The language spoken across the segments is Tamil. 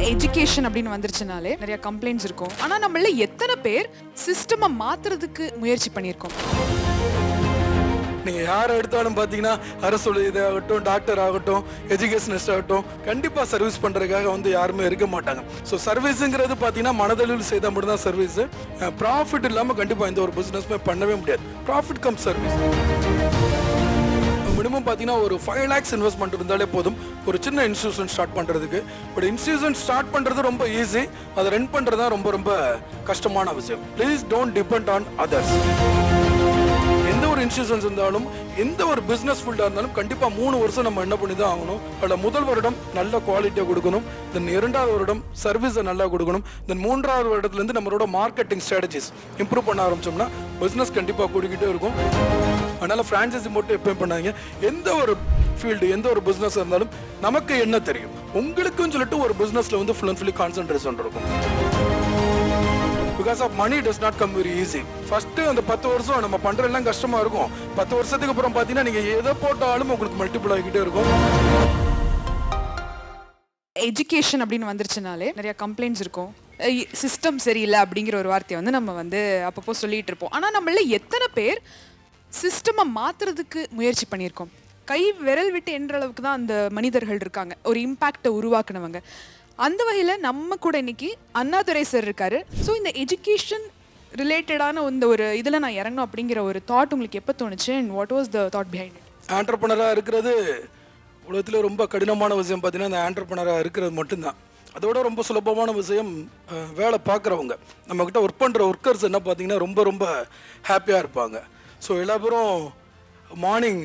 எஜுகேஷன் அப்படின்னு வந்துருச்சுனாலே நிறைய கம்ப்ளைண்ட்ஸ் இருக்கும். ஆனா நம்மள எத்தனை பேர் சிஸ்டமை மாத்துறதுக்கு முயற்சி பண்ணியிருக்கோம்? நீங்கள் யாரை எடுத்தாலும் பார்த்தீங்கன்னா அரசு இதாகட்டும், டாக்டர் ஆகட்டும், எஜுகேஷனிஸ்ட் ஆகட்டும், கண்டிப்பாக சர்வீஸ் பண்ணுறதுக்காக வந்து யாருமே இருக்க மாட்டாங்க. ஸோ சர்வீஸுங்கிறது பார்த்தீங்கன்னா மனதளவில் செய்தால் மட்டும்தான் சர்வீஸ். ப்ராஃபிட் இல்லாமல் கண்டிப்பாக எந்த ஒரு பிஸ்னஸுமே பண்ணவே முடியாது. Profit come service. மினிமம் பார்த்தீங்கன்னா ஒரு 5 lakhs இன்வெஸ்ட்மெண்ட் இருந்தாலே போதும் ஒரு சின்ன இன்ஸ்டியூஷன் ஸ்டார்ட் பண்ணுறதுக்கு. பட் இன்ஸ்டியூஷன் ஸ்டார்ட் பண்ணுறது ரொம்ப ஈஸி, அதை ரன் பண்ணுறது தான் ரொம்ப ரொம்ப கஷ்டமான விஷயம். Please don't depend on others. எந்த ஒரு இன்ஸ்டியூஷன்ஸ் இருந்தாலும், எந்த ஒரு பிஸ்னஸ் ஃபீல்டாக இருந்தாலும் கண்டிப்பாக 3 வருஷம் நம்ம என்ன பண்ணி தான் ஆகணும். அதில் முதல் வருடம் நல்ல குவாலிட்டியாக கொடுக்கணும், தென் 2வது வருடம் சர்வீஸை நல்லா கொடுக்கணும், தென் 3வது வருடத்துலேருந்து நம்மளோட மார்க்கெட்டிங் ஸ்ட்ராட்டஜிஸ் இம்ப்ரூவ் பண்ண ஆரம்பிச்சோம்னா பிஸ்னஸ் கண்டிப்பாக கூடிக்கிட்டே இருக்கும். அதனால் ஃப்ரான்ச்சைஸி மட்டும் எப்பயும் பண்ணாங்க. எந்த ஒரு ஃபீல்டு, எந்த ஒரு பிஸ்னஸ் இருந்தாலும் நமக்கு என்ன தெரியும், உங்களுக்குன்னு சொல்லிட்டு ஒரு பிஸ்னஸில் வந்து ஃபுல் அண்ட் ஃபுல்லி கான்சன்ட்ரேஷன் இருக்கும். Because of money does not come very easy. First அந்த 10 வருஷம் நம்ம பண்ணுறதெல்லாம் கஷ்டமாக இருக்கும். 10 வருஷத்துக்கு அப்புறம் பார்த்தீங்கன்னா நீங்கள் எதை போட்டாலும் உங்களுக்கு மல்டிபிள் ஆகிக்கிட்டே இருக்கும். எஜுகேஷன் அப்படின்னு வந்துருச்சுனாலே நிறைய கம்ப்ளைண்ட்ஸ் இருக்கும். சிஸ்டம் சரியில்லை அப்படிங்கிற ஒரு வார்த்தையை வந்து நம்ம வந்து அப்பப்போ சொல்லிட்டு இருப்போம். ஆனால் நம்மள எத்தனை பேர் சிஸ்டமை மாற்றுறதுக்கு முயற்சி பண்ணியிருக்கோம்? கை விரல் விட்டு என்ற அளவுக்கு தான் அந்த மனிதர்கள் இருக்காங்க, ஒரு இம்பேக்டை உருவாக்குனவங்க. அந்த வகையில் நம்ம கூட இன்னைக்கு அண்ணாதுரை சார் இருக்காரு. ஸோ இந்த எஜுகேஷன் ரிலேட்டடான இந்த ஒரு இதில் நான் இறங்கணும் அப்படிங்கிற ஒரு தாட் உங்களுக்கு எப்போ தோணுச்சு? And what was the thought behind it? ஆண்டர்ப்ரனராக இருக்கிறது உலகத்தில் ரொம்ப கடினமான விஷயம். பார்த்தீங்கன்னா அந்த ஆண்டர்ப்ரனராக இருக்கிறது மட்டும்தான். அதோட ரொம்ப சுலபமான விஷயம் வேலை பார்க்குறவங்க, நம்மக்கிட்ட ஒர்க் பண்ணுற ஒர்க்கர்ஸ் என்ன பார்த்தீங்கன்னா ரொம்ப ரொம்ப ஹாப்பியாக இருப்பாங்க. ஸோ எல்லா பேரும் மார்னிங்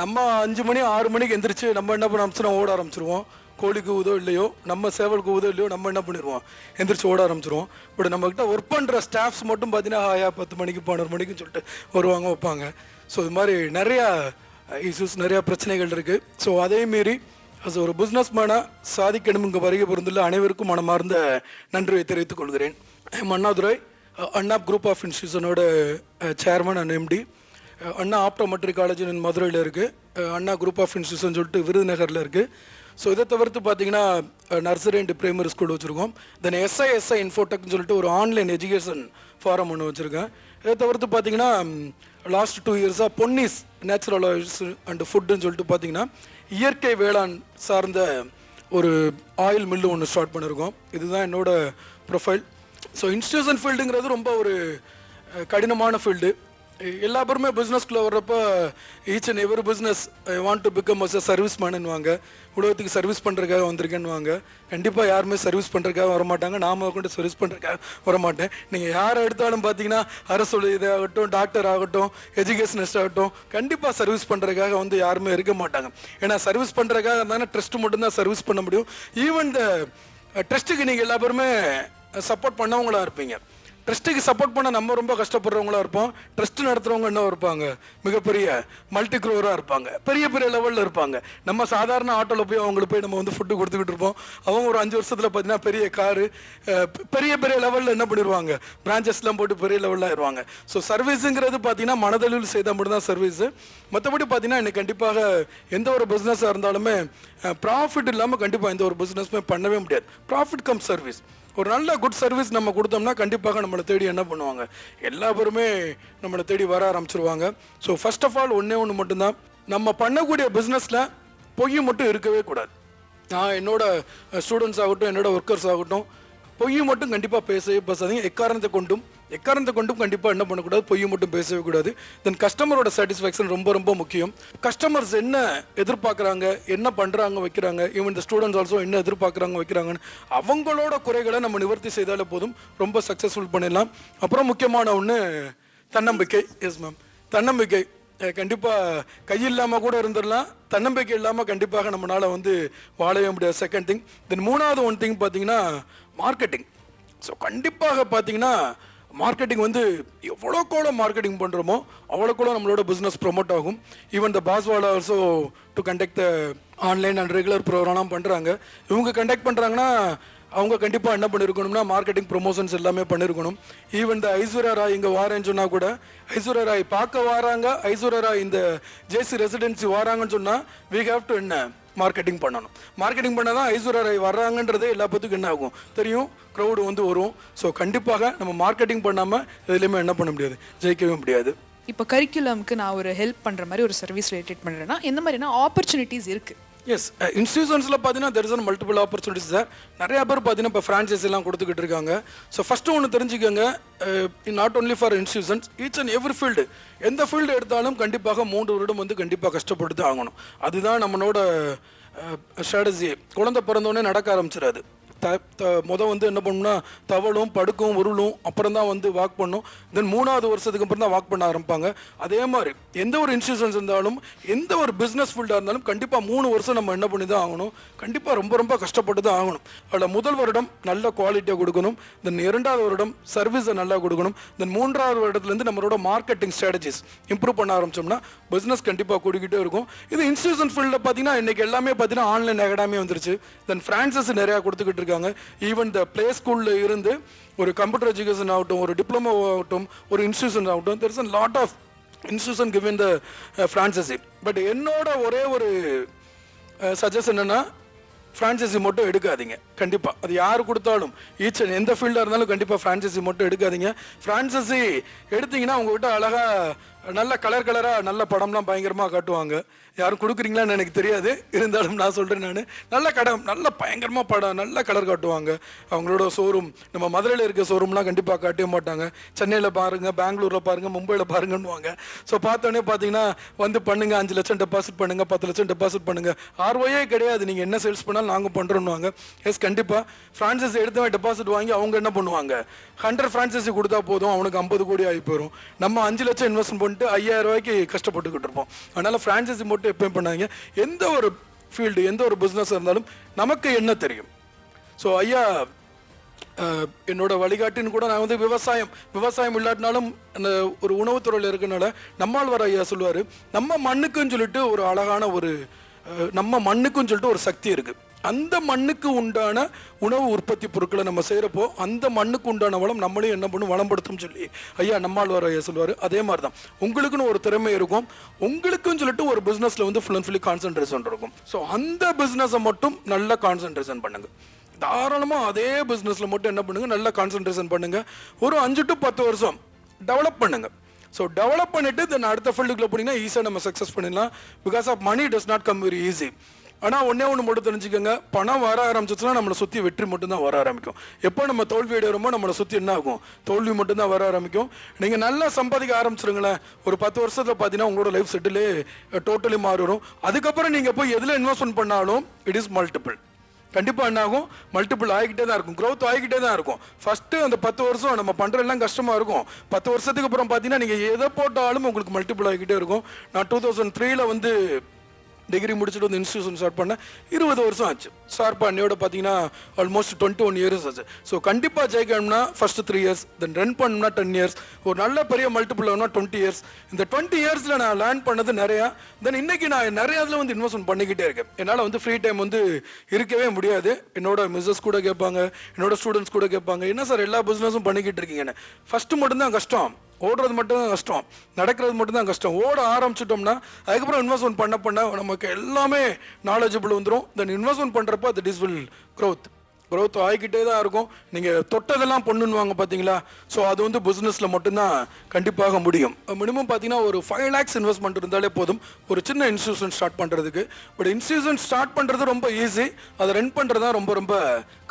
நம்ம 5 மணி 6 மணிக்கு எந்திரிச்சு நம்ம என்ன பண்ண ஆரம்பிச்சிடும், ஓட ஆரம்பிச்சிருவோம். கோழிக்கு ஊதோ இல்லையோ, நம்ம சேவலுக்கு ஊதோ இல்லையோ, நம்ம என்ன பண்ணிடுவோம், எந்திரிச்சு ஓட ஆரம்பிச்சிருவோம். பட் நம்மக்கிட்ட ஒர்க் பண்ணுற ஸ்டாஃப்ஸ் மட்டும் பார்த்தீங்கன்னா 10 மணிக்கு 11 மணிக்குன்னு சொல்லிட்டு வருவாங்க, வைப்பாங்க. ஸோ இது மாதிரி நிறையா இஷ்யூஸ், நிறையா பிரச்சனைகள் இருக்குது. ஸோ அதே மீறி அஸ் ஒரு பிஸ்னஸ் மேனாக சாதிக்கணும் இங்கே வருகை பொருந்துள்ள அனைவருக்கும் மனமார்ந்த நன்றியை தெரிவித்துக் கொள்கிறேன். அண்ணாதுரை அண்ணா குரூப் ஆஃப் இன்ஸ்டியூஷனோட chairman and MD. Anna optometric college மதுரையில் இருக்குது. அண்ணா குரூப் ஆஃப் இன்ஸ்டியூஷன் சொல்லிட்டு விருதுநகரில் இருக்குது. ஸோ இதை தவிர்த்து பார்த்தீங்கன்னா நர்சரி அண்ட் பிரைமரி ஸ்கூல் வச்சுருக்கோம். தென் எஸ்ஐ இன்ஃபோடெக்னு சொல்லிட்டு ஒரு ஆன்லைன் எஜுகேஷன் ஃபாரம் ஒன்று வச்சுருக்கேன். இதை தவிர்த்து பார்த்தீங்கன்னா லாஸ்ட் 2 இயர்ஸாக பொன்னிஸ் நேச்சுரல் ஆயில்ஸ் அண்ட் ஃபுட்டுன்னு சொல்லிட்டு பார்த்தீங்கன்னா இயற்கை வேளாண் சார்ந்த ஒரு ஆயில் மில்லு ஒன்று ஸ்டார்ட் பண்ணியிருக்கோம். இதுதான் என்னோட ப்ரொஃபைல். ஸோ இன்ஸ்டியூஷன் ஃபீல்டுங்கிறது ரொம்ப ஒரு கடினமான ஃபீல்டு. எல்லா பேருமே பிஸ்னஸ்குள்ளே வர்றப்போ each and every business want to become as a service மேனுவாங்க. உலகத்துக்கு சர்வீஸ் பண்ணுறதுக்காக வந்திருக்கேன்னுவாங்க. கண்டிப்பாக யாருமே சர்வீஸ் பண்ணுறதுக்காக வரமாட்டாங்க. நாம கொண்டு சர்வீஸ் பண்ணுறதுக்காக வரமாட்டேன். நீங்கள் யாரை எடுத்தாலும் பார்த்தீங்கன்னா அரசு இதாகட்டும், டாக்டர் ஆகட்டும், எஜுகேஷனிஸ்ட் ஆகட்டும், கண்டிப்பாக சர்வீஸ் பண்ணுறதுக்காக வந்து யாருமே இருக்க மாட்டாங்க. ஏன்னா சர்வீஸ் பண்ணுறதுக்காக இருந்தாலும் ட்ரஸ்ட்டு மட்டும்தான் சர்வீஸ் பண்ண முடியும். ஈவன் இந்த ட்ரஸ்ட்டுக்கு நீங்கள் எல்லா பேருமே சப்போர்ட் பண்ணவங்களா இருப்பீங்க. ட்ரஸ்ட்டுக்கு சப்போர்ட் பண்ண நம்ம ரொம்ப கஷ்டப்படுறவங்களா இருப்போம். ட்ரஸ்ட் நடத்துகிறவங்க என்ன இருப்பாங்க, மிகப்பெரிய மல்டி க்ரோராக இருப்பாங்க, பெரிய பெரிய லெவலில் இருப்பாங்க. நம்ம சாதாரண ஆட்டோவில் போய் அவங்களுக்கு போய் நம்ம வந்து ஃபுட்டு கொடுத்துக்கிட்டு இருப்போம். அவங்க ஒரு 5 வருஷத்தில் பார்த்தீங்கன்னா பெரிய காரு, பெரிய பெரிய லெவலில் என்ன பண்ணிடுவாங்க, பிரான்ச்சஸ்லாம் போட்டு பெரிய லெவலில் ஆயிடுவாங்க. ஸோ சர்வீஸுங்கிறது பார்த்தீங்கன்னா மனதளவில் செய்தால் மட்டும்தான் சர்வீஸு. மற்றபடி பார்த்தீங்கன்னா இன்னைக்கு கண்டிப்பாக எந்த ஒரு பிஸ்னஸாக இருந்தாலுமே ப்ராஃபிட் இல்லாமல் கண்டிப்பாக எந்த ஒரு பிஸ்னஸுமே பண்ணவே முடியாது. Profit come service. ஒரு நல்ல குட் சர்வீஸ் நம்ம கொடுத்தோம்னா கண்டிப்பாக நம்மளை தேடி என்ன பண்ணுவாங்க, எல்லா பேருமே நம்மளை தேடி வர ஆரம்பிச்சிருவாங்க. ஸோ ஃபர்ஸ்ட் ஆஃப் ஆல் ஒன்று மட்டும்தான், நம்ம பண்ணக்கூடிய பிஸ்னஸில் பொய் மட்டும் இருக்கவே கூடாது. நான் என்னோட ஸ்டூடெண்ட்ஸ் ஆகட்டும், என்னோட ஒர்க்கர்ஸ் ஆகட்டும், பொய் மட்டும் கண்டிப்பாக பேசாதீங்க. எக்காரணத்தை கொண்டும் கண்டிப்பாக என்ன பண்ணக்கூடாது, பொய் மட்டும் பேசவே கூடாது. தென் கஸ்டமரோட சாட்டிஸ்ஃபேக்ஷன் ரொம்ப ரொம்ப முக்கியம். கஸ்டமர்ஸ் என்ன எதிர்பார்க்குறாங்க, என்ன பண்ணுறாங்க வைக்கிறாங்க, ஈவன் இந்த ஸ்டூடெண்ட்ஸ் ஆல்சோ என்ன எதிர்பார்க்குறாங்க வைக்கிறாங்கன்னு அவங்களோட குறைகளை நம்ம நிவர்த்தி செய்தாலே போதும், ரொம்ப சக்ஸஸ்ஃபுல் பண்ணிடலாம். அப்புறம் முக்கியமான ஒன்று தன்னம்பிக்கை. எஸ் மேம், தன்னம்பிக்கை. கண்டிப்பாக கையில்லாமல் கூட இருந்துடலாம், தன்னம்பிக்கை இல்லாமல் கண்டிப்பாக நம்மளால் வந்து வாழவே முடியாது. Second thing. தென் 3வது ஒன் திங் பார்த்தீங்கன்னா மார்க்கெட்டிங். ஸோ கண்டிப்பாக பார்த்தீங்கன்னா மார்க்கெட்டிங் வந்து எவ்வளோக்கோளோ மார்க்கெட்டிங் பண்ணுறோமோ அவ்வளோக்கோளோ நம்மளோட பிஸ்னஸ் ப்ரொமோட் ஆகும். ஈவன் த பாஸ்வாலா also to conduct the online and regular ப்ரோக்ராம்லாம் பண்ணுறாங்க. இவங்க கண்டக்ட் பண்ணுறாங்கன்னா அவங்க கண்டிப்பாக என்ன பண்ணியிருக்கணும்னா மார்க்கெட்டிங் ப்ரொமோஷன்ஸ் எல்லாமே பண்ணியிருக்கணும். ஈவன் இந்த ஐஸ்வர்யா ராய் இங்கே வாரேன்னு சொன்னால் கூட ஐஸ்வர்யா ராய் பார்க்க வராங்க, ஐஸ்வர்யா ராய் இந்த ஜேசி ரெசிடென்சி வராங்கன்னு சொன்னால் வி ஹேவ் டு என்ன மார்க்கெட்டிங் பண்ணணும். மார்க்கெட்டிங் பண்ணால் தான் ஐஸ்வர்யா ராய் வர்றாங்கன்றதே எல்லா பத்துக்கும் என்ன ஆகும் தெரியும், க்ரௌடு வந்து வரும். ஸோ கண்டிப்பாக நம்ம மார்க்கெட்டிங் பண்ணாமல் எதுலேயுமே என்ன பண்ண முடியாது, ஜெயிக்கவே முடியாது. இப்போ கரிக்குலம்க்கு நான் ஒரு ஹெல்ப் பண்ணுற மாதிரி ஒரு சர்வீஸ் ரிலேட்டட் பண்ணுறேன்னா எந்த மாதிரினா ஆப்பர்ச்சுனிட்டிஸ் இருக்குது? எஸ், இன்ஸ்டியூஷன்ஸில் பார்த்தீங்கன்னா there is an multiple opportunities sir. நிறையா பேர் பார்த்தீங்கன்னா இப்போ ஃப்ரான்ச்சைஸ் எல்லாம் கொடுத்துக்கிட்டு இருக்காங்க. ஸோ ஃபஸ்ட்டு ஒன்று தெரிஞ்சுக்கோங்க, not only for institutions, each and every field, எந்த ஃபீல்டு எடுத்தாலும் கண்டிப்பாக 3 வருடம் வந்து கண்டிப்பாக கஷ்டப்பட்டு தான் ஆகணும். அதுதான் நம்மளோட ஸ்ட்ராட்டஜி. குழந்தை பிறந்தோடனே நடக்க ஆரம்பிச்சிடாது. வந்து என்ன பண்ணணும்னா தவளும் படுக்கும் உருளும் அப்புறம் தான் வந்து வாக் பண்ணும். தென் 3வது வருஷத்துக்கு அப்புறம் தான் வாக் பண்ண ஆரம்பிப்பாங்க. அதே மாதிரி எந்த ஒரு இன்ஸ்டியூஷன்ஸ் இருந்தாலும் எந்த ஒரு பிஸ்னஸ் ஃபீல்டாக இருந்தாலும் கண்டிப்பாக 3 வருஷம் நம்ம என்ன பண்ணி தான் ஆகணும், கண்டிப்பாக ரொம்ப ரொம்ப கஷ்டப்பட்டு தான் ஆகணும். அதில் முதல் வருடம் நல்ல குவாலிட்டியாக கொடுக்கணும், தென் 2வது வருடம் சர்வீஸை நல்லா கொடுக்கணும், தென் 3வது வருடத்துலேருந்து நம்மளோட மார்க்கெட்டிங் ஸ்ட்ராட்டஜிஸ் இம்ப்ரூவ் பண்ண ஆரம்பிச்சோம்னா பிஸ்னஸ் கண்டிப்பாக கூடிக்கிட்டே இருக்கும். இது இன்ஸ்டியூஷன் ஃபீல்டில் பார்த்தீங்கன்னா இன்றைக்கி எல்லாமே பார்த்தீங்கன்னா ஆன்லைன் அகாடமி வந்துருச்சு. தென் ஃப்ரான்சைஸ் நிறையா கொடுத்துக்கிட்டு இருக்காங்க. ஈவன் த பிளே ஸ்கூல்ல இருந்து ஒரு கம்ப்யூட்டர் எஜுகேஷன் ஆகட்டும், ஒரு டிப்ளமோ ஆகட்டும், ஒரு இன்ஸ்டியூஷன் ஆகட்டும், there is a lot of institution given the franchisee. But என்னோட ஒரே ஒரு சஜஷன் என்னன்னா ஃப்ரான்ச்சைசி மட்டும் எடுக்காதீங்க. கண்டிப்பாக அது யார் கொடுத்தாலும் ஈச் அண்ட் எந்த ஃபீல்டாக இருந்தாலும் கண்டிப்பாக ஃப்ரான்ச்சைசி மட்டும் எடுக்காதீங்க. ஃப்ரான்ச்சைசி எடுத்தீங்கன்னா உங்கள்கிட்ட அழகாக நல்ல கலராக நல்ல படம்லாம் பயங்கரமாக காட்டுவாங்க. யாரும் கொடுக்குறீங்களான்னு எனக்கு தெரியாது, இருந்தாலும் நான் சொல்கிறேன். நான் நல்ல கடம் நல்ல பயங்கரமாக படம் நல்ல கலர் காட்டுவாங்க. அவங்களோட ஷோரூம் நம்ம மதுரையில் இருக்க ஷோரூம்லாம் கண்டிப்பாக காட்டவே மாட்டாங்க. சென்னையில் பாருங்கள், பெங்களூரில் பாருங்கள், மும்பையில் பாருங்கன்னுவாங்க. ஸோ பார்த்தோன்னே பார்த்தீங்கன்னா வந்து பண்ணுங்கள், 5 லட்சம் டெபாசிட் பண்ணுங்கள், 10 லட்சம் டெபாசிட் பண்ணுங்கள், ஆர்ஓயே கிடையாது, நீங்கள் என்ன சேல்ஸ் பண்ணாலும் நாங்கள் பண்ணுறோன்னுவாங்க. எஸ், கண்டிப்பாக ஃப்ரான்ச்சைசி எடுத்தவன் டெபாசிட் வாங்கி அவங்க என்ன பண்ணுவாங்க, 100 ஃப்ரான்ச்சைசி கொடுத்தா போதும், அவனுக்கு 50 கோடி ஆகி போயிடும். நம்ம 5 லட்சம் இன்வெஸ்ட் பண்ணிட்டு 5000 ரூபாய்க்கு கஷ்டப்பட்டுக்கிட்டு இருப்போம். அதனால் ஃப்ரான்ச்சைசி மட்டும் எப்பயும் பண்ணாங்க. எந்த ஒரு ஃபீல்டு எந்த ஒரு பிஸ்னஸ் இருந்தாலும் நமக்கு என்ன தெரியும். ஸோ ஐயா என்னோட வழிகாட்டின்னு கூட நான் வந்து விவசாயம் இல்லாட்டினாலும் அந்த ஒரு உணவுத்துறையில் இருக்கனால நம்மாழ்வார் ஐயா சொல்லுவார், நம்ம மண்ணுக்குன்னு சொல்லிட்டு ஒரு அழகான ஒரு நம்ம மண்ணுக்குன்னு சொல்லிட்டு ஒரு சக்தி இருக்குது. அந்த மண்ணுக்கு உண்டான உணவு உற்பத்தி பொருட்களை நம்ம செய்கிறப்போ அந்த மண்ணுக்கு உண்டான வளம் நம்மளையும் என்ன பண்ணும், வளம்படுத்தும் சொல்லி ஐயா நம்மாழ்வார் ஐயா சொல்லுவார். அதே மாதிரி தான் உங்களுக்குன்னு ஒரு திறமை இருக்கும், உங்களுக்குன்னு சொல்லிட்டு ஒரு பிஸ்னஸில் வந்து ஃபுல் அண்ட் ஃபுல்லி கான்சன்ட்ரேஷன் இருக்கும். ஸோ அந்த பிஸ்னஸை மட்டும் நல்லா கான்சன்ட்ரேஷன் பண்ணுங்கள். தாராளமாக அதே பிஸ்னஸில் மட்டும் என்ன பண்ணுங்கள், நல்லா கான்சன்ட்ரேஷன் பண்ணுங்கள். ஒரு 5 to 10 வருஷம் டெவலப் பண்ணுங்கள். ஸோ டெவலப் பண்ணிவிட்டு தென் அடுத்த ஃபீல்டுக்குள்ளே போனீங்கன்னா ஈஸியாக நம்ம சக்ஸஸ் பண்ணிடலாம். Because of money does not come very easy. ஆனால் ஒன்று மட்டும் தெரிஞ்சுக்கோங்க, பணம் வர ஆரம்பிச்சிச்சுன்னா நம்மளை சுற்றி வெற்றி மட்டும்தான் வர ஆரம்பிக்கும். எப்போ நம்ம தோல்வி அடைகிறோமோ நம்மளை சுற்றி என்ன ஆகும், தோல்வி மட்டும்தான் வர ஆரம்பிக்கும். நீங்கள் நல்லா சம்பாதிக்க ஆரம்பிச்சிருங்களேன், ஒரு 10 வருஷத்தில் பார்த்தீங்கன்னா உங்களோட லைஃப் செட்டிலே டோட்டலி மாறிடும். அதுக்கப்புறம் நீங்கள் போய் எதில் இன்வெஸ்ட்மெண்ட் பண்ணாலும் இட் இஸ் மல்டிபிள். கண்டிப்பாக என்ன ஆகும், மல்டிபிள் ஆகிக்கிட்டே தான் இருக்கும், க்ரோத் ஆகிக்கிட்டே தான் இருக்கும். ஃபஸ்ட்டு அந்த 10 வருஷம் நம்ம பண்ணுறதெல்லாம் கஷ்டமாக இருக்கும். 10 வருஷத்துக்கு அப்புறம் பார்த்தீங்கன்னா நீங்கள் எதை போட்டாலும் உங்களுக்கு மல்டிபிள் ஆகிக்கிட்டே இருக்கும். நான் 2003 வந்து டிகிரி முடிச்சுட்டு வந்து இன்ஸ்டியூஷன் ஸ்டார்ட் பண்ணேன். 20 வருஷம் ஆச்சு. ஷார்ப்பாக என்னையோட பார்த்தீங்கன்னா ஆல்மோஸ்ட் 21 இயர்ஸ் ஆச்சு. ஸோ கண்டிப்பாக ஜெயிக்கணும்னா ஃபஸ்ட்டு 3 இயர்ஸ், தென் ரன் பண்ணணும்னா 10 இயர்ஸ், ஒரு நல்ல பெரிய மல்டிபிள் ஆகணும்னா 20 இயர்ஸ். இந்த 20 இயர்ஸில் நான் லேர்ன் பண்ணது நிறையா. தென் இன்றைக்கி நான் நிறையா இதில் வந்து இன்வெஸ்ட்மெண்ட் பண்ணிக்கிட்டே இருக்கேன். என்னால் வந்து ஃப்ரீ டைம் வந்து இருக்கவே முடியாது. என்னோட மிஸ்ஸஸ் கூட கேட்பாங்க, என்னோட ஸ்டூடெண்ட்ஸ் கூட கேட்பாங்க, என்ன சார் எல்லா பிஸ்னஸும் பண்ணிக்கிட்டு இருக்கீங்கன்னு. ஃபஸ்ட்டு மட்டும்தான் கஷ்டம், ஓடுறது மட்டும்தான் கஷ்டம், நடக்கிறது மட்டும்தான் கஷ்டம். ஓட ஆரம்பிச்சிட்டோம்னா அதுக்கப்புறம் இன்வெஸ்ட்மெண்ட் பண்ண நமக்கு எல்லாமே நாலேஜபிள் வந்துடும். தென் இன்வெஸ்ட்மெண்ட் பண்ணுறப்ப தட் இஸ் வில் க்ரோத் ஆகிக்கிட்டே தான் இருக்கும். நீங்கள் தொட்டதெல்லாம் பண்ணுவாங்க பார்த்தீங்களா. ஸோ அது வந்து பிஸ்னஸில் மட்டும்தான் கண்டிப்பாக முடியும். மினிமம் பார்த்தீங்கன்னா ஒரு 5 lakhs இன்வெஸ்ட்மெண்ட் இருந்தாலே போதும் ஒரு சின்ன இன்ஸ்டியூஷன் ஸ்டார்ட் பண்ணுறதுக்கு. பட் இன்ஸ்டியூஷன் ஸ்டார்ட் பண்ணுறது ரொம்ப ஈஸி, அதை ரன் பண்ணுறது தான் ரொம்ப ரொம்ப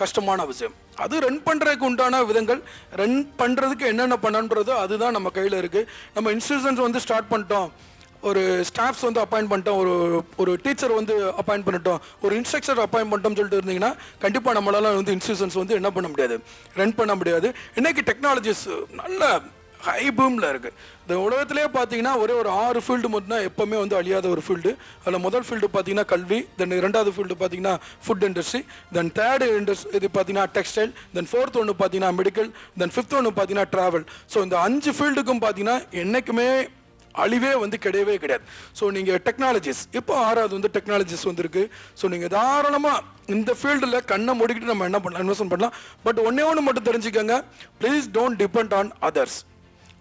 கஷ்டமான விஷயம். அது ரன் பண்ணுறதுக்கு உண்டான விதங்கள், ரன் பண்ணுறதுக்கு என்னென்ன பண்ணணுன்றது அதுதான் நம்ம கையில் இருக்குது. நம்ம இன்ஸ்டியூஷன்ஸ் வந்து ஸ்டார்ட் பண்ணிட்டோம், ஒரு ஸ்டாஃப்ஸ் வந்து அப்பாயிண்ட் பண்ணிட்டோம், ஒரு டீச்சர் வந்து அப்பாயிண்ட் பண்ணிட்டோம், ஒரு இன்ஸ்ட்ரக்டர் அப்பாயிண்ட் பண்ணிட்டோம்னு சொல்லிட்டு இருந்தீங்கன்னா கண்டிப்பாக நம்மளால வந்து இன்ஸ்டியூஷன்ஸ் வந்து என்ன பண்ண முடியாது, ரன் பண்ண முடியாது. இன்றைக்கி டெக்னாலஜிஸ் நல்ல ஹை பூமில் இருக்குது. இந்த உலகத்திலே பார்த்தீங்கன்னா ஒரே ஒரு 6 ஃபீல்டு மட்டும்தான் எப்போவுமே வந்து அழியாத ஒரு ஃபீல்டு. அதில் முதல் ஃபீல்டு பார்த்தீங்கன்னா கல்வி, தென் 2வது ஃபீல்டு பார்த்தீங்கன்னா ஃபுட் இண்டஸ்ட்ரி, தென் 3rd இது பார்த்தீங்கன்னா டெக்ஸ்டைல், தென் 4th ஒன்று பார்த்தீங்கன்னா மெடிக்கல், தென் 5th ஒன்று பார்த்தீங்கன்னா ட்ராவல். ஸோ இந்த 5 ஃபீல்டுக்கும் பார்த்தீங்கன்னா என்றைக்குமே அழிவே வந்து கிடையவே கிடையாது. ஸோ நீங்கள் டெக்னாலஜிஸ் இப்போ 6வது வந்து டெக்னாலஜிஸ் வந்துருக்கு. ஸோ நீங்கள் தாராளமாக இந்த ஃபீல்டில் கண்ணை மூடிக்கிட்டு நம்ம என்ன பண்ணலாம், இன்வெஸ்ட்மெண்ட் பண்ணலாம். பட் ஒன்று மட்டும் தெரிஞ்சுக்கோங்க, please don't depend on others.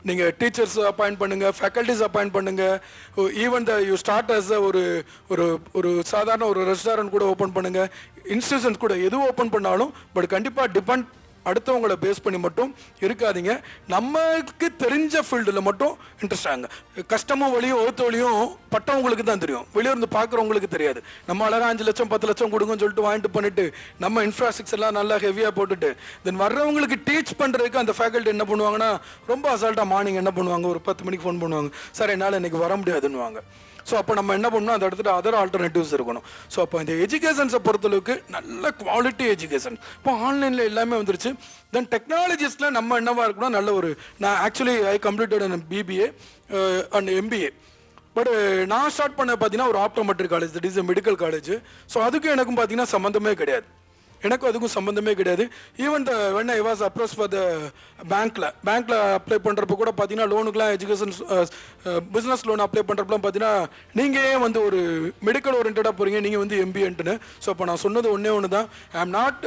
நீங்கள் டீச்சர்ஸ் அப்பாயிண்ட் பண்ணுங்கள், ஃபேக்கல்ட்டிஸ் அப்பாயிண்ட் பண்ணுங்கள், ஈவன் யூ ஸ்டார்ட் அஸ் ஒரு ஒரு ஒரு சாதாரண ஒரு ரெஸ்டாரண்ட் கூட ஓப்பன் பண்ணுங்கள், இன்ஸ்டியூஷன்ஸ் கூட எது ஓப்பன் பண்ணாலும். பட் கண்டிப்பாக டிபெண்ட் அடுத்தவங்களை பேஸ் பண்ணி மட்டும் இருக்காதீங்க. நமக்கு தெரிஞ்ச ஃபீல்டில் மட்டும் இன்ட்ரெஸ்ட் ஆகுங்க. கஷ்டமும் வழியும் ஒழுத்த வழியும் பட்டவங்களுக்கு தான் தெரியும், வெளியே இருந்து பார்க்குறவங்களுக்கு தெரியாது. நம்ம அழகாக 5 லட்சம் 10 லட்சம் கொடுங்கன்னு சொல்லிட்டு வாங்கிட்டு பண்ணிட்டு நம்ம இன்ஃப்ராஸ்ட்ரக்சர் எல்லாம் நல்லா ஹெவியாக போட்டுட்டு தென் வர்றவங்களுக்கு டீச் பண்ணுறதுக்கு அந்த ஃபேக்கல்ட்டி என்ன பண்ணுவாங்கன்னா ரொம்ப அசால்ட்டாக மார்னிங் என்ன பண்ணுவாங்க, ஒரு 10 மணிக்கு ஃபோன் பண்ணுவாங்க, சார் என்னால் இன்னைக்கு வர முடியாதுன்னுவாங்க. ஸோ அப்போ நம்ம என்ன பண்ணணும், அந்த இடத்துல அதர் ஆல்டர்னேட்டிவ்ஸ் இருக்கணும். ஸோ அப்போ இந்த எஜுகேஷன்ஸை பொறுத்தளவுக்கு நல்ல குவாலிட்டி எஜுகேஷன் இப்போ ஆன்லைனில் எல்லாமே வந்துருச்சு. தென் டெக்னாலஜிஸில் நம்ம என்னவா இருக்கணும், நல்ல ஒரு நான் actually I completed an BBA and MBA. But நான் ஸ்டார்ட் பண்ண பார்த்தீங்கன்னா ஒரு optometric college, that is medical college. So அதுக்கும் எனக்கும் பார்த்தீங்கன்னா சம்மந்தமே கிடையாது, எனக்கும் அதுக்கும் சம்மந்தமே கிடையாது. Even when I was approach for the பேங்க்கில் அப்ளை பண்ணுறப்ப கூட பார்த்தீங்கன்னா லோனுக்குலாம் எஜுகேஷன் பிஸ்னஸ் லோன் அப்ளை பண்ணுறப்பலாம் பார்த்தீங்கன்னா நீங்கள் ஏன் வந்து ஒரு மெடிக்கல் ஓரியன்டாக போகிறீங்க, நீங்கள் வந்து எம்பிஏன்ட்டுன்னு. ஸோ அப்போ நான் சொன்னது ஒன்று தான், ஐ ஆம் நாட்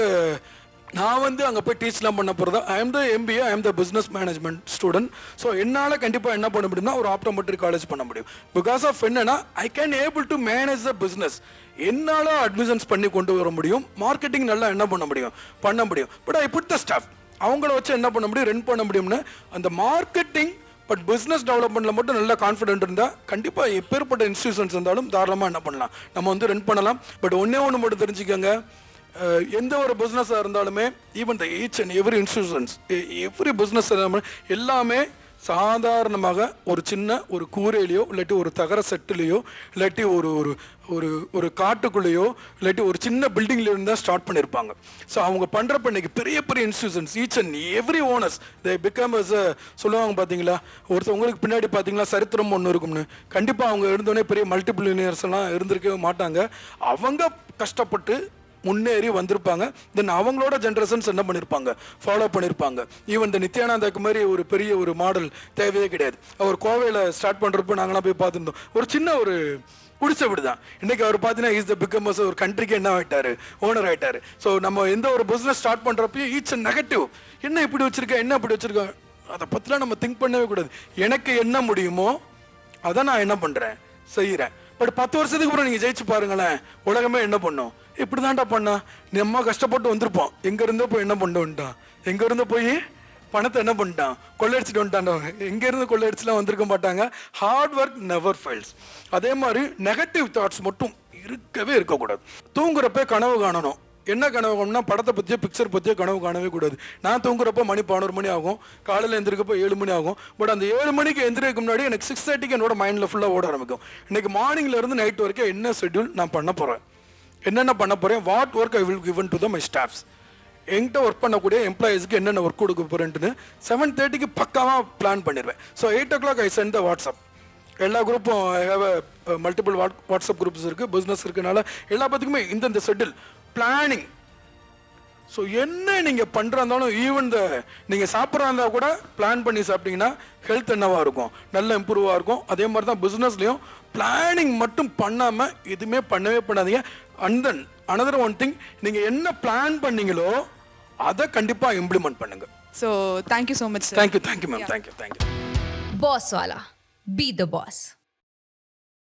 நான் வந்து அங்கே போய் டீச்லாம் பண்ண போகிறதா, I am the MBA, I am the business management student. So என்னால் கண்டிப்பாக என்ன பண்ண முடியும்னா ஒரு ஆப்டோமெட்ரிக் காலேஜ் பண்ண முடியும். பிகாஸ் ஆஃப் என்னன்னா I can able to manage the business. என்னால் அட்மிஷன்ஸ் பண்ணி கொண்டு வர முடியும், மார்க்கெட்டிங் நல்லா என்ன பண்ண முடியும். But I put the staff, அவங்கள வச்சு என்ன பண்ண முடியும், ரன் பண்ண முடியும்னு. அந்த மார்க்கெட்டிங் பட் பிஸ்னஸ் டெவலப்மெண்ட்டில் மட்டும் நல்ல கான்ஃபிடென்ட் இருந்தால் கண்டிப்பாக எப்பேற்பட்ட இன்ஸ்டியூஷன்ஸ் இருந்தாலும் தாராளமாக என்ன பண்ணலாம், நம்ம வந்து ரன் பண்ணலாம். பட் ஒன்று மட்டும் தெரிஞ்சுக்கோங்க, எந்த ஒரு பிஸ்னஸாக இருந்தாலுமே even the each and every institutions every business எல்லாமே சாதாரணமாக ஒரு சின்ன ஒரு கூரையிலையோ இல்லாட்டி ஒரு தகர செட்டுலேயோ இல்லாட்டி ஒரு ஒரு ஒரு ஒரு காட்டுக்குள்ளேயோ இல்லாட்டி ஒரு சின்ன பில்டிங்ல இருந்து தான் ஸ்டார்ட் பண்ணியிருப்பாங்க. ஸோ அவங்க பண்ணுறப்ப இன்னைக்கு பெரிய பெரிய institutions each and every owners they become as சொல்லுவாங்க. பார்த்தீங்களா, ஒருத்தவங்களுக்கு பின்னாடி பார்த்தீங்களா சரித்திரம் ஒன்று இருக்கும்னு. கண்டிப்பாக அவங்க இருந்தோடனே பெரிய மல்டிபிளினியர்ஸ் எல்லாம் இருந்திருக்கவே மாட்டாங்க. அவங்க கஷ்டப்பட்டு முன்னேறி வந்திருப்பாங்க. தென் அவங்களோட ஜென்ரேஷன்ஸ் என்ன பண்ணியிருப்பாங்க, ஃபாலோ பண்ணியிருப்பாங்க. ஈவன் இந்த நித்யானந்தாக்கு மாதிரி ஒரு பெரிய ஒரு மாடல் தேவையே கிடையாது. அவர் கோவையில் ஸ்டார்ட் பண்ணுறப்போ நாங்களாம் போய் பார்த்துருந்தோம். ஒரு சின்ன ஒரு குடிசை வீடு தான். இன்னைக்கு அவர் பார்த்தீங்கன்னா இஸ் த பிகமஸ் ஒரு கண்ட்ரிக்கு என்ன ஆகிட்டாரு, ஓனர் ஆகிட்டாரு. ஸோ நம்ம எந்த ஒரு பிஸ்னஸ் ஸ்டார்ட் பண்ணுறப்பையும் ஈச் அண்ட் நெகட்டிவ், என்ன இப்படி வச்சிருக்கேன் அதை பற்றிலாம் நம்ம திங்க் பண்ணவே கூடாது. எனக்கு என்ன முடியுமோ அதை நான் என்ன பண்ணுறேன், செய்கிறேன். பட் 10 வருஷத்துக்கு அப்புறம் நீங்கள் ஜெயிச்சு பாருங்களேன், உலகமே என்ன பண்ணும், இப்படி தான்டா பண்ணா, நம்ம கஷ்டப்பட்டு வந்திருப்போம், எங்கேருந்தோ போய் என்ன பண்ணிட்டான், எங்கேருந்தோ போய் பணத்தை என்ன பண்ணிட்டான், கொள்ளையடிச்சிட்டு வந்துட்டான். எங்கேருந்து கொள்ளையடிச்சுலாம் வந்திருக்க மாட்டாங்க. Hard work never fails. அதே மாதிரி நெகட்டிவ் தாட்ஸ் மட்டும் இருக்கவே இருக்கக்கூடாது. தூங்குறப்ப கனவு காணணும். என்ன கனவு காணும்னா படத்தை பற்றியோ பிக்சர் பற்றியோ கனவு காணவே கூடாது. நான் தூங்குறப்போ மணி 11 மணி ஆகும், காலையில் எந்திரிக்கப்போ 7 மணி ஆகும். பட் அந்த 7 மணிக்கு எந்திரிக்க முன்னாடி எனக்கு 6:30க்கு என்னோட மைண்டில் ஃபுல்லாக ஓட ஆரம்பிக்கும். இன்னைக்கு மார்னிங்லேருந்து நைட் வரைக்கும் என்ன ஷெட்யூல் நான் பண்ண போகிறேன், என்னென்ன பண்ண போகிறேன், what work I will given to the my staffs, என்கிட்ட ஒர்க் பண்ணக்கூடிய எம்ப்ளாயீஸ்க்கு என்னென்ன ஒர்க் கொடுக்க போகிறேன்ட்டுன்னு 7:30க்கு பக்காவாக பிளான் பண்ணிடுவேன். So 8 o'clock I sent the WhatsApp. எல்லா குரூப்பும் I have multiple WhatsApp groups இருக்குது, பிஸ்னஸ் இருக்குனால எல்லா பற்றிக்குமே இந்த ஷெட்யூல் பிளானிங். ஸோ என்ன நீங்கள் பண்ணுறாந்தாலும் ஈவன் நீங்கள் சாப்பிட்றா இருந்தால் கூட பிளான் பண்ணி சாப்பிட்டீங்கன்னா ஹெல்த் என்னவாக இருக்கும், நல்ல இம்ப்ரூவாக இருக்கும். அதே மாதிரி தான் பிஸ்னஸ்லையும் பிளானிங் மட்டும் பண்ணாமல் எதுவுமே பண்ணவே பண்ணாதீங்க. And then another one thing, நீங்கள் என்ன பிளான் பண்ணீங்களோ அதை கண்டிப்பாக இம்ப்ளிமெண்ட் பண்ணுங்க. So thank you so much. Thank you ma'am, thank you. Boss Wallah, be the boss.